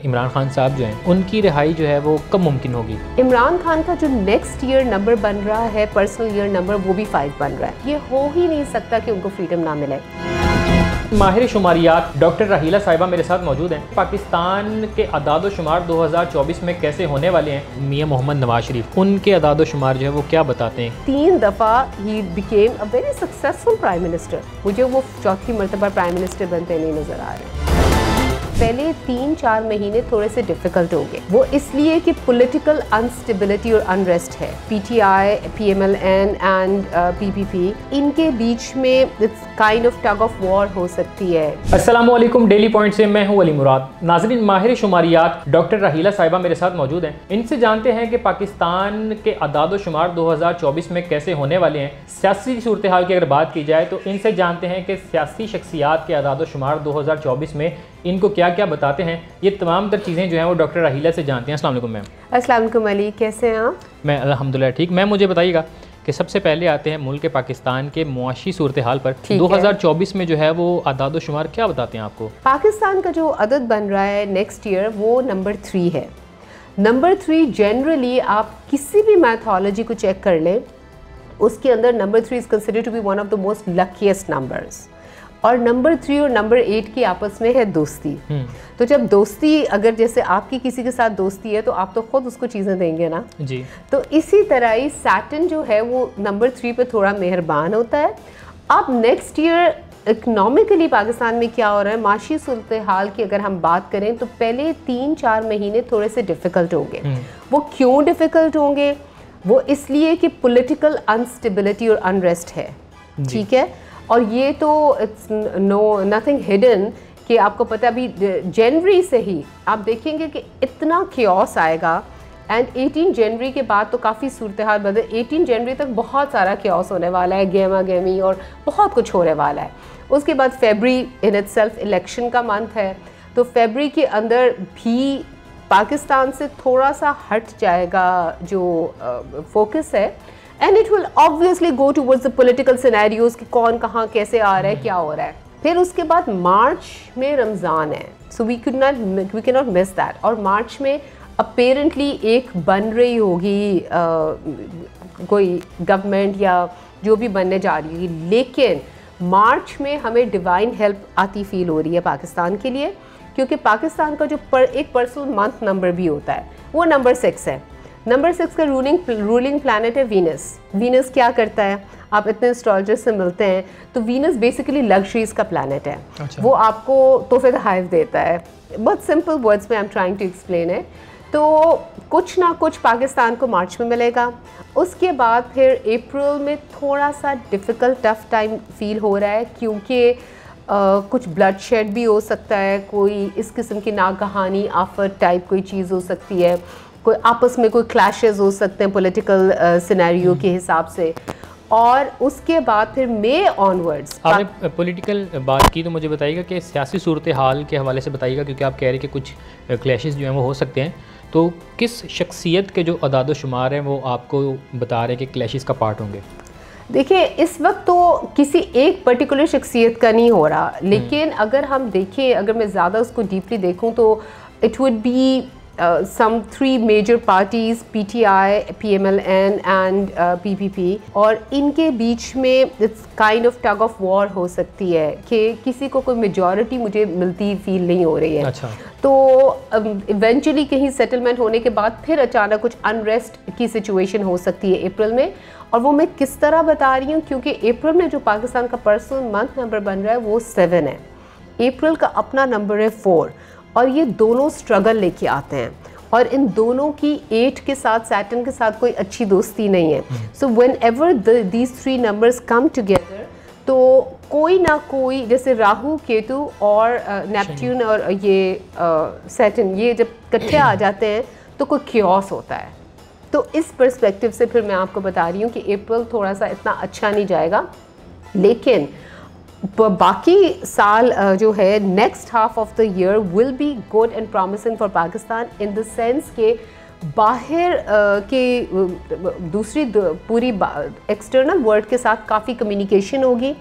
इमरान खान साहब जो हैं उनकी रिहाई जो है वो कब मुमकिन होगी? इमरान खान का जो नेक्स्ट ईयर नंबर बन रहा है, पर्सनल ईयर नंबर, वो भी 5 बन रहा है। ये हो ही नहीं सकता कि उनको फ्रीडम ना मिले। माहिर शुमारियात डॉक्टर राहीला साहिबा मेरे साथ मौजूद हैं। पाकिस्तान के अदाद शुमार 2024 में कैसे होने वाले हैं, मियां मोहम्मद नवाज शरीफ उनके अदाद शुमार जो है वो क्या बताते हैं? 3 दफ़ा ही became a very successful prime minister. मुझे वो चौथी मरतबा प्राइम मिनिस्टर बनते नहीं नजर आ रहे। पहले 3-4 महीने थोड़े से डिफिकल्ट होंगे, वो इसलिए कि पॉलिटिकल अनस्टेबिलिटी और अनरेस्ट है। पीटीआई, पीएमएलएन एंड पीपीपी, इनके बीच में it's kind of tug of war हो सकती है। अस्सलाम वालेकुम, डेली पॉइंट से मैं हूं अली मुराद। नाज़रीन, माहिर शुमारियात डॉक्टर राहीला साहिबा मेरे साथ मौजूद हैं। इनसे जानते हैं कि पाकिस्तान के अदाद शुमार 2024 में कैसे होने वाले हैं। सियासी सूरत हाल की अगर बात की जाए तो इनसे जानते हैं कि सियासी शख्सियात के अदाद शुमार 2024 में इनको क्या क्या बताते हैं। ये तमाम तर चीज़ें जो हैं वो डॉक्टर राहीला से जानते हैं। अस्सलाम वालेकुम मैम। अस्सलाम वालेकुम अली, कैसे हैं आप? मैं अल्हम्दुलिल्लाह ठीक। मैम मुझे बताइएगा कि सबसे पहले आते हैं मुल्क पाकिस्तान के मुआशी सूरत हाल पर। 2024 में जो है वो अदाद शुमार क्या बताते हैं आपको? पाकिस्तान का जो अदद बन रहा है नेक्स्ट ईयर, वो नंबर 3 है। नंबर 3 जनरली आप किसी भी मैथोलॉजी को चेक कर लें, उसके अंदर number 3 is considered to be one of the most luckiest numbers. और नंबर 3 और नंबर 8 की आपस में है दोस्ती। तो जब दोस्ती, अगर जैसे आपकी किसी के साथ दोस्ती है तो आप तो खुद उसको चीज़ें देंगे ना जी। तो इसी तरह ही सैटर्न जो है वो नंबर 3 पे थोड़ा मेहरबान होता है। अब नेक्स्ट ईयर इकनॉमिकली पाकिस्तान में क्या हो रहा है, माशी सूरत हाल की अगर हम बात करें तो पहले 3-4 महीने थोड़े से डिफ़िकल्ट होंगे। वो क्यों डिफ़िकल्ट होंगे? वो इसलिए कि पॉलिटिकल अनस्टेबिलिटी और अनरेस्ट है, ठीक है। और ये तो इट्स नथिंग हिडन कि आपको पता है अभी जनवरी से ही आप देखेंगे कि इतना क्योस आएगा। एंड 18 जनवरी के बाद तो काफ़ी सूरत हाल बदल। 18 जनवरी तक बहुत सारा क्योस होने वाला है, गेमा गेमी और बहुत कुछ होने वाला है। उसके बाद फरवरी इन इटसेल्फ इलेक्शन का मंथ है, तो फरवरी के अंदर भी पाकिस्तान से थोड़ा सा हट जाएगा जो फोकस है। And it will obviously go towards the political scenarios कि कौन कहाँ कैसे आ रहा है, क्या हो रहा है। फिर उसके बाद मार्च में रमज़ान है, so we can not miss that. और मार्च में अपेरेंटली एक बन रही होगी कोई गवर्नमेंट या जो भी बनने जा रही है, लेकिन मार्च में हमें डिवाइन हेल्प आती फील हो रही है पाकिस्तान के लिए, क्योंकि पाकिस्तान का जो एक पर्सनल मंथ नंबर भी होता है वो नंबर 6 है। नंबर 6 का रूलिंग प्लैनेट है वीनस। वीनस क्या करता है, आप इतने एस्ट्रोलॉजर से मिलते हैं तो वीनस बेसिकली लग्जरीज का प्लैनेट है। अच्छा। वो आपको तोहफे तोहफ़ देता है। बहुत सिंपल वर्ड्स में I am trying to explain है। तो कुछ ना कुछ पाकिस्तान को मार्च में मिलेगा। उसके बाद फिर अप्रैल में थोड़ा सा डिफ़िकल्ट टफ टाइम फील हो रहा है, क्योंकि कुछ ब्लड शेड भी हो सकता है, कोई इस किस्म की नागहानी आफत टाइप कोई चीज़ हो सकती है, कोई आपस में कोई क्लैशेस हो सकते हैं पॉलिटिकल सिनेरियो के हिसाब से। और उसके बाद फिर मई ऑनवर्ड्स। आपने पॉलिटिकल बात की तो मुझे बताइएगा कि सियासी सूरत हाल के हवाले से बताइएगा, क्योंकि आप कह रहे हैं कि कुछ क्लैशेस जो हैं वो हो सकते हैं। तो किस शख्सियत के जो अदाद शुमार हैं वो आपको बता रहे हैं कि क्लैशेस का पार्ट होंगे? देखिए, इस वक्त तो किसी एक पर्टिकुलर शख्सियत का नहीं हो रहा, लेकिन अगर हम देखें, अगर मैं ज़्यादा उसको डीपली देखूं तो it would be some 3 major parties, PTI, PMLN and PPP, और इनके बीच में it's kind of tug of war हो सकती है कि किसी को कोई मेजॉरिटी मुझे मिलती फील नहीं हो रही है। अच्छा। तो इवेंचुअली कहीं सेटलमेंट होने के बाद फिर अचानक कुछ अनरेस्ट की सिचुएशन हो सकती है अप्रैल में। और वो मैं किस तरह बता रही हूँ, क्योंकि अप्रैल में जो पाकिस्तान का पर्सनल मंथ नंबर बन रहा है वो 7 है। अप्रैल का अपना नंबर है 4, और ये दोनों स्ट्रगल लेके आते हैं। और इन दोनों की 8 के साथ, सैटर्न के साथ कोई अच्छी दोस्ती नहीं है। So when ever these 3 numbers come together, तो कोई ना कोई, जैसे राहु, केतु और नेपट्यून और ये सैटर्न, ये जब इकट्ठे आ जाते हैं तो कोई क्योस होता है। तो इस पर्सपेक्टिव से फिर मैं आपको बता रही हूँ कि अप्रैल थोड़ा सा इतना अच्छा नहीं जाएगा, लेकिन बाकी साल जो है next half of the year will be good and promising for Pakistan, in the sense के बाहर के दूसरी पूरी एक्सटर्नल वर्ल्ड के साथ काफ़ी कम्युनिकेशन होगी,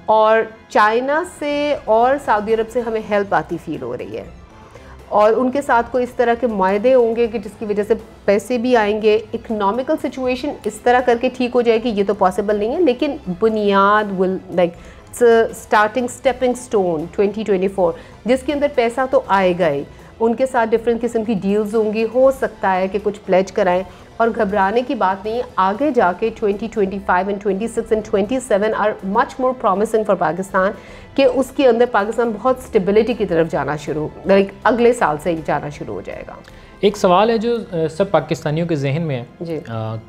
और चाइना से और सऊदी अरब से हमें हेल्प आती फील हो रही है। और उनके साथ कोई इस तरह के मायदे होंगे कि जिसकी वजह से पैसे भी आएंगे, इकोनॉमिकल सिचुएशन इस तरह करके ठीक हो जाएगी, ये तो पॉसिबल नहीं है, लेकिन बुनियाद will like starting stepping stone 2024 जिसके अंदर पैसा तो आएगा ही। उनके साथ डिफरेंट किस्म की डील्स होंगी, हो सकता है कि कुछ प्लेज कराएं, और घबराने की बात नहीं है। आगे जाके 2025 and 26 and 27 are much more promising for Pakistan कि उसके अंदर पाकिस्तान बहुत स्टेबिलिटी की तरफ जाना शुरू, लाइक अगले साल से ही जाना शुरू हो जाएगा। एक सवाल है जो सब पाकिस्तानियों के जहन में है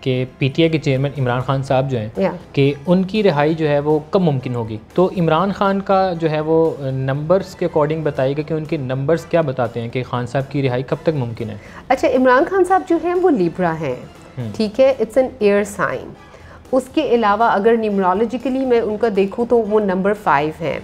कि पीटीआई के चेयरमैन इमरान खान साहब जो हैं कि उनकी रिहाई जो है वो कब मुमकिन होगी। तो इमरान खान का जो है वो नंबर्स के अकॉर्डिंग बताइएगा कि उनके नंबर्स क्या बताते हैं कि खान साहब की रिहाई कब तक मुमकिन है। अच्छा, इमरान खान साहब जो हैं वो लिब्रा हैं, ठीक है, इट्स एन एयर साइन। उसके अलावा अगर न्यूमरोलॉजिकली मैं उनका देखूँ तो वो नंबर 5 हैं।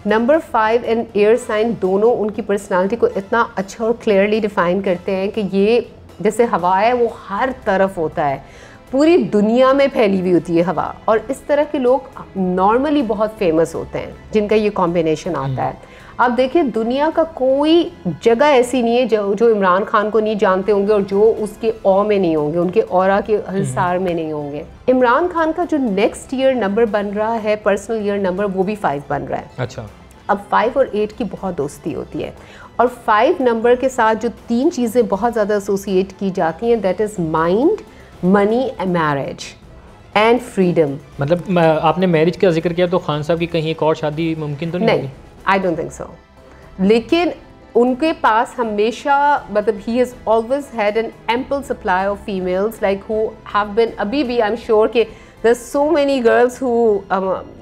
नंबर 5 एंड एयर साइन दोनों उनकी पर्सनालिटी को इतना अच्छा और क्लियरली डिफाइन करते हैं कि ये जैसे हवा है वो हर तरफ होता है, पूरी दुनिया में फैली हुई होती है हवा, और इस तरह के लोग नॉर्मली बहुत फेमस होते हैं जिनका ये कॉम्बिनेशन आता है। आप देखिए दुनिया का कोई जगह ऐसी नहीं है जो इमरान खान को नहीं जानते होंगे और जो उसके औ में नहीं होंगे, उनके औरा के हिसार में नहीं होंगे। इमरान खान का जो नेक्स्ट ईयर नंबर बन रहा है, पर्सनल ईयर नंबर, वो भी 5 बन रहा है। अच्छा, अब 5 और 8 की बहुत दोस्ती होती है, और 5 नंबर के साथ जो 3 चीज़ें बहुत ज़्यादा एसोसिएट की जाती हैं, that is mind, money and marriage and freedom. मतलब आपने मैरिज का जिक्र किया तो खान साहब की कहीं एक और शादी मुमकिन तो नहीं? आई डोंट थिंक सो, लेकिन उनके पास हमेशा मतलब ही has always had an ample supply of females like who have been, अभी भी आई एम श्योर कि there so many girls who,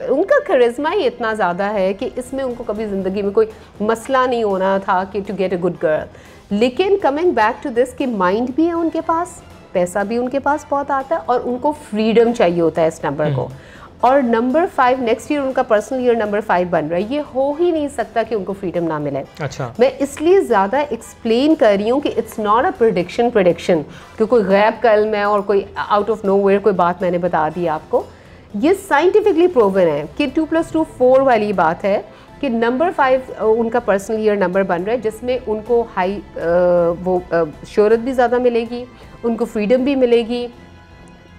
उनका करिश्मा ही इतना ज़्यादा है कि इसमें उनको कभी ज़िंदगी में कोई मसला नहीं होना था कि to get a good girl. लेकिन कमिंग बैक टू दिस कि माइंड भी है उनके पास, पैसा भी उनके पास बहुत आता है, और उनको फ्रीडम चाहिए होता है इस नंबर को। और नंबर 5 नेक्स्ट ईयर उनका पर्सनल ईयर नंबर 5 बन रहा है, ये हो ही नहीं सकता कि उनको फ्रीडम ना मिले। अच्छा, मैं इसलिए ज़्यादा एक्सप्लेन कर रही हूँ कि इट्स नॉट अ प्रेडिक्शन कि कोई गैब कल में और कोई आउट ऑफ नोवेयर कोई बात मैंने बता दी आपको। ये साइंटिफिकली प्रूवन है कि 2+2 4 वाली बात है कि नंबर 5 उनका पर्सनल ईयर नंबर बन रहा है, जिसमें उनको हाई शोहरत भी ज़्यादा मिलेगी, उनको फ्रीडम भी मिलेगी।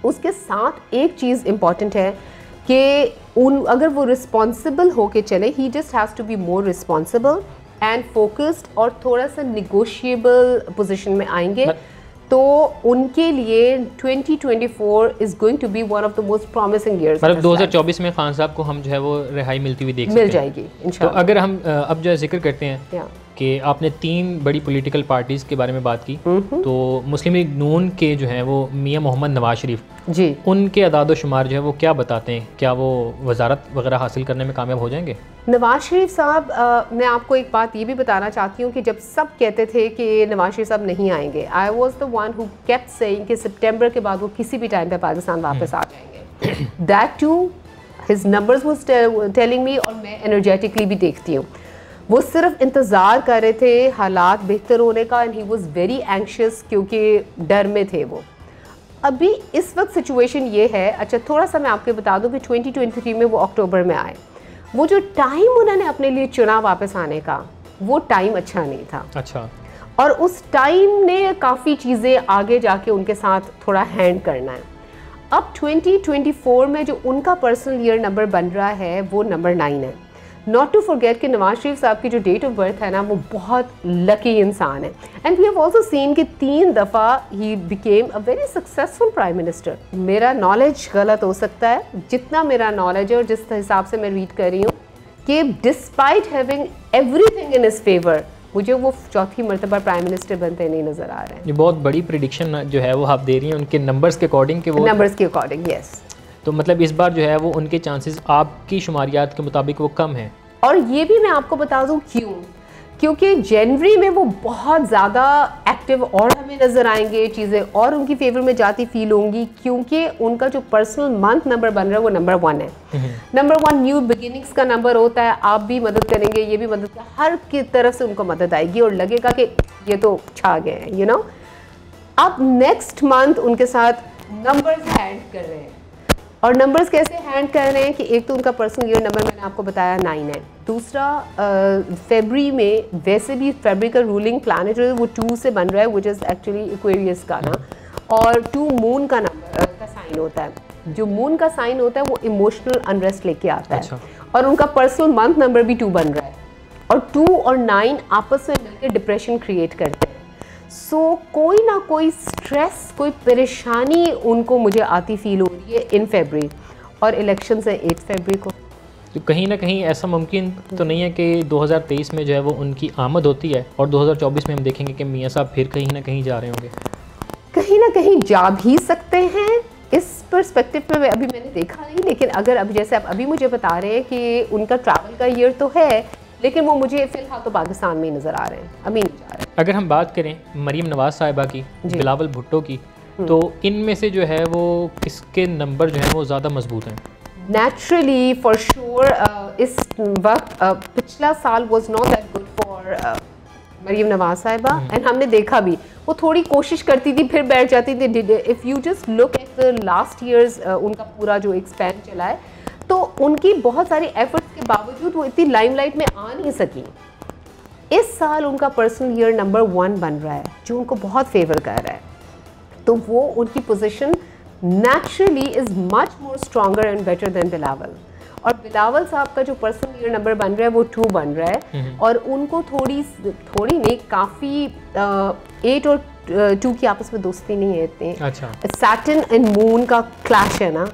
उसके साथ एक चीज़ इम्पॉर्टेंट है कि अगर वो रिस्पॉन्सिबल होके चले, he just has to be more responsible and focused, और थोड़ा सा निगोशिएबल पोजीशन में आएंगे तो उनके लिए 2024 is going to be one of the most promising years. मतलब 2024 में खान साहब को हम जो है वो रिहाई मिलती हुई मिल जाएगी इंशाल्लाह। तो अगर हम अब जो है जिक्र करते हैं कि आपने 3 बड़ी पॉलिटिकल पार्टीज़ के बारे में बात की, तो मुस्लिम लीग नून के जो हैं वो मियां मोहम्मद नवाज शरीफ जी, उनके अदाद शुमार जो है वो क्या बताते हैं, क्या वो वजारत वगैरह हासिल करने में कामयाब हो जाएंगे? नवाज शरीफ साहब, मैं आपको एक बात ये भी बताना चाहती हूँ कि जब सब कहते थे कि नवाज शरीफ साहब नहीं आएंगे, I was the one who kept saying कि सितंबर के बाद वो किसी भी टाइम पे पाकिस्तान वापस आ जाएंगे। That to his numbers was telling me, और मैं एनर्जेटिकली भी देखती हूँ। वो सिर्फ इंतज़ार कर रहे थे हालात बेहतर होने का, and he was very anxious क्योंकि डर में थे वो। अभी इस वक्त सिचुएशन ये है, अच्छा थोड़ा सा मैं आपको बता दूं कि 2023 में वो अक्टूबर में आए, वो जो टाइम उन्होंने अपने लिए चुना वापस आने का, वो टाइम अच्छा नहीं था। अच्छा, और उस टाइम ने काफ़ी चीज़ें आगे जाके उनके साथ थोड़ा हैंड करना है। अब 2024 में जो उनका पर्सनल ईयर नंबर बन रहा है वो नंबर 9 है। नॉट टू फॉरगेट कि नवाज शरीफ साहब की जो डेट ऑफ बर्थ है ना, वो बहुत लकी इंसान है, and we have also seen कि 3 दफ़ा ही became a very successful prime minister. मेरा नॉलेज गलत हो सकता है, जितना मेरा नॉलेज है और जिस हिसाब से मैं रीड कर रही हूँ कि despite having everything in his favour, मुझे वो 4थी मरतबा प्राइम मिनिस्टर बनते नहीं नज़र आ रहे हैं। ये बहुत बड़ी प्रेडिक्शन जो है वो आप दे रही हैं उनके नंबर्स के अकॉर्डिंग कि वो नंबर्स के अकॉर्डिंग, यस। तो मतलब इस बार जो है वो उनके चांसेस आपकी शुमारियात के मुताबिक वो कम हैं। और ये भी मैं आपको बता दूं क्यों, क्योंकि जनवरी में वो बहुत ज़्यादा एक्टिव और हमें नज़र आएंगे, चीज़ें और उनकी फेवर में जाती फील होंगी, क्योंकि उनका जो पर्सनल मंथ नंबर बन रहा है वो नंबर 1 है। नंबर 1 न्यू बिगिनिंग्स का नंबर होता है, आप भी मदद करेंगे, ये भी मदद, हर की तरफ से उनको मदद आएगी और लगेगा कि ये तो छा गए हैं, यू नो। अब नेक्स्ट मंथ उनके साथ नंबर्स हैंड कर रहे हैं, और नंबर्स कैसे हैंड कर रहे हैं कि एक तो उनका पर्सनल ईयर नंबर मैंने आपको बताया 9 है, दूसरा फरवरी में वैसे भी फरवरी का रूलिंग प्लैनेट जो है वो 2 से बन रहा है, विच इज़ एक्चुअली एक्वेरियस का ना, और 2 मून का नंबर का साइन होता है। जो मून का साइन होता है वो इमोशनल अनरेस्ट लेके आता है, और उनका पर्सनल मंथ नंबर भी 2 बन रहा है, और 2 और 9 आपस में मिलकर डिप्रेशन क्रिएट करते हैं। सो कोई ना कोई स्ट्रेस, कोई परेशानी उनको मुझे आती फील हो रही है इन फरवरी, और इलेक्शन है 8 फरवरी को। तो कहीं ना कहीं ऐसा मुमकिन तो नहीं है कि 2023 में जो है वो उनकी आमद होती है और 2024 में हम देखेंगे कि मियाँ साहब फिर कहीं ना कहीं जा रहे होंगे? कहीं ना कहीं जा भी सकते हैं, इस पर्सपेक्टिव में अभी मैंने देखा नहीं, लेकिन अगर अभी जैसे आप अभी मुझे बता रहे हैं कि उनका ट्रैवल का ईयर तो है, लेकिन वो मुझे फिलहाल तो पाकिस्तान में ही नज़र आ रहे हैं, अभी नहीं जा रहे हैं। अगर हम बात करें मरीम नवाज़ साहिबा की, बिलावल भुट्टो की, तो इनमें से जो है वो किसके नंबर जो है वो ज़्यादा मजबूत हैं? नेचुरली फॉर श्योर इस वक्त पिछला साल was not that good for Maryam Nawaz साहिबा, एंड हमने देखा भी वो थोड़ी कोशिश करती थी फिर बैठ जाती थी। If you just look at the last years उनका पूरा जो एक स्पैन चला है, तो उनकी बहुत सारी एफर्ट्स के बावजूद वो इतनी लाइमलाइट में आ नहीं सकी। इस साल उनका पर्सनल ईयर नंबर 1 बन रहा है, जो उनको बहुत फेवर कर रहा है, तो वो उनकी position naturally is much more stronger and better than Bilawal. और बिलावल साहब का जो पर्सनल ईयर नंबर बन रहा है वो 2 बन रहा है, और उनको थोड़ी नहीं काफ़ी 8 और 2 की आपस में दोस्ती नहीं है इतनी। अच्छा, सैटर्न एंड मून का क्लैश है ना,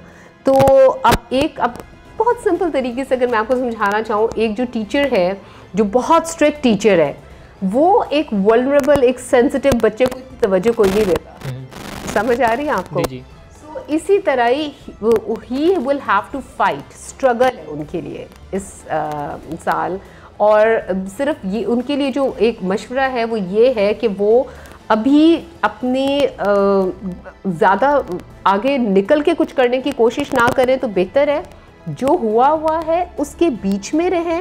तो अब बहुत सिंपल तरीके से अगर मैं आपको समझाना चाहूँ, एक जो टीचर है जो बहुत स्ट्रिक्ट टीचर है, वो एक वल्नरेबल, एक सेंसिटिव बच्चे को इतनी तवज्जो कोई नहीं देता। समझ आ रही है आपको? जी। So, इसी तरह ही will have to fight, struggle है उनके लिए इस साल। और सिर्फ ये उनके लिए जो एक मशवरा है वो ये है कि वो अभी अपनी ज़्यादा आगे निकल के कुछ करने की कोशिश ना करें तो बेहतर है। जो हुआ है उसके बीच में रहें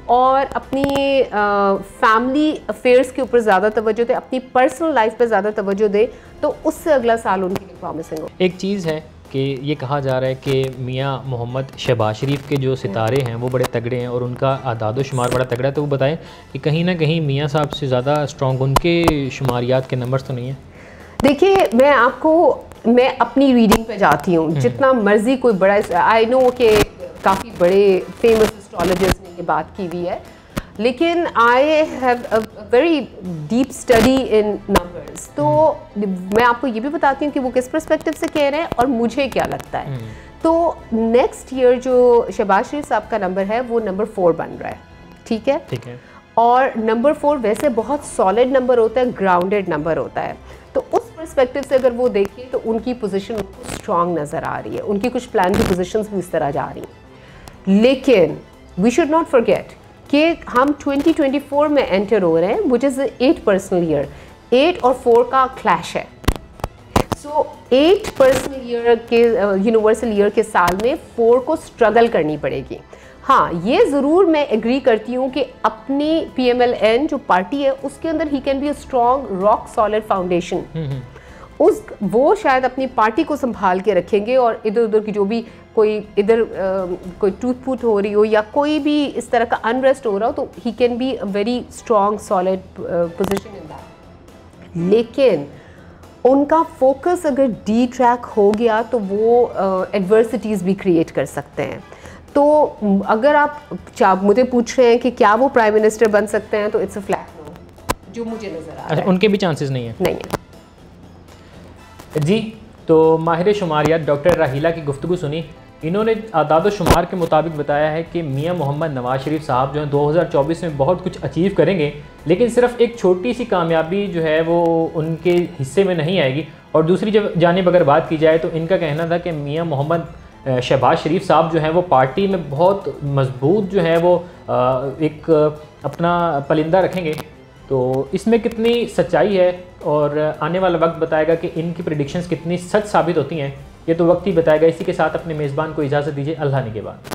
और अपनी फैमिली अफेयर्स के ऊपर ज़्यादा तवज्जो दें, अपनी पर्सनल लाइफ पे ज़्यादा तवज्जो दें, तो उससे अगला साल उनके लिए प्रॉमिसिंग हो। एक चीज़ है कि ये कहा जा रहा है कि मियाँ मोहम्मद शहबाज शरीफ के जो सितारे हैं वो बड़े तगड़े हैं और उनका आदाद शुमार बड़ा तगड़ा है, तो वो बताएं कि कहीं ना कहीं मियाँ साहब से ज़्यादा स्ट्रॉन्ग उनके शुमारियात के नंबर्स तो नहीं हैं? देखिए, मैं अपनी रीडिंग पे जाती हूँ, जितना मर्जी कोई बड़ा, आई नो कि काफ़ी बड़े फेमस एस्ट्रोलॉजर्स ने ये बात की हुई है, लेकिन I have a very deep study in numbers, तो मैं आपको ये भी बताती हूँ कि वो किस पर्सपेक्टिव से कह रहे हैं और मुझे क्या लगता है। तो नेक्स्ट ईयर जो शहबाज शरीफ साहब का नंबर है वो नंबर 4 बन रहा है, ठीक है। और नंबर 4 वैसे बहुत सॉलिड नंबर होता है, ग्राउंडेड नंबर होता है, तो उस पर्सपेक्टिव से अगर वो देखें तो उनकी पोजीशन उनको स्ट्रांग नज़र आ रही है, उनकी कुछ प्लान की पोजीशंस भी इस तरह जा रही हैं। लेकिन वी शुड नॉट फॉरगेट कि हम 2024 में एंटर हो रहे हैं, विच इज़ 8 पर्सनल ईयर, 8 और 4 का क्लैश है। सो 8 पर्सनल ईयर के यूनिवर्सल ईयर के साल में 4 को स्ट्रगल करनी पड़ेगी। हाँ, ये ज़रूर मैं एग्री करती हूँ कि अपनी PMLN जो पार्टी है उसके अंदर he can be a strong rock solid foundation, वो शायद अपनी पार्टी को संभाल के रखेंगे, और इधर उधर की जो भी कोई टूट फूट हो रही हो या कोई भी इस तरह का अनरेस्ट हो रहा हो, तो he can be a very strong solid position in that. लेकिन उनका फोकस अगर डी ट्रैक हो गया तो वो एडवर्सिटीज़ भी क्रिएट कर सकते हैं। तो अगर आप मुझे पूछ रहे हैं कि क्या वो प्राइम मिनिस्टर बन सकते हैं, तो इट्स अ फ्लैट नो, जो मुझे नज़र आ रहा है। उनके भी चांसेस नहीं है जी। तो माहिर शुमारियात डॉक्टर राहीला की गुफ्तगू सुनी। इन्होंने आदाद शुमार के मुताबिक बताया है कि मियाँ मोहम्मद नवाज शरीफ साहब जो है 2024 में बहुत कुछ अचीव करेंगे, लेकिन सिर्फ एक छोटी सी कामयाबी जो है वो उनके हिस्से में नहीं आएगी। और दूसरी जानिब अगर बात की जाए तो इनका कहना था कि मियाँ मोहम्मद शहबाज शरीफ साहब जो हैं वो पार्टी में बहुत मजबूत जो है वो एक अपना पलिंदा रखेंगे। तो इसमें कितनी सच्चाई है और आने वाला वक्त बताएगा कि इनकी प्रेडिक्शंस कितनी सच साबित होती हैं, ये तो वक्त ही बताएगा। इसी के साथ अपने मेज़बान को इजाज़त दीजिए। अल्लाह ने के बाद।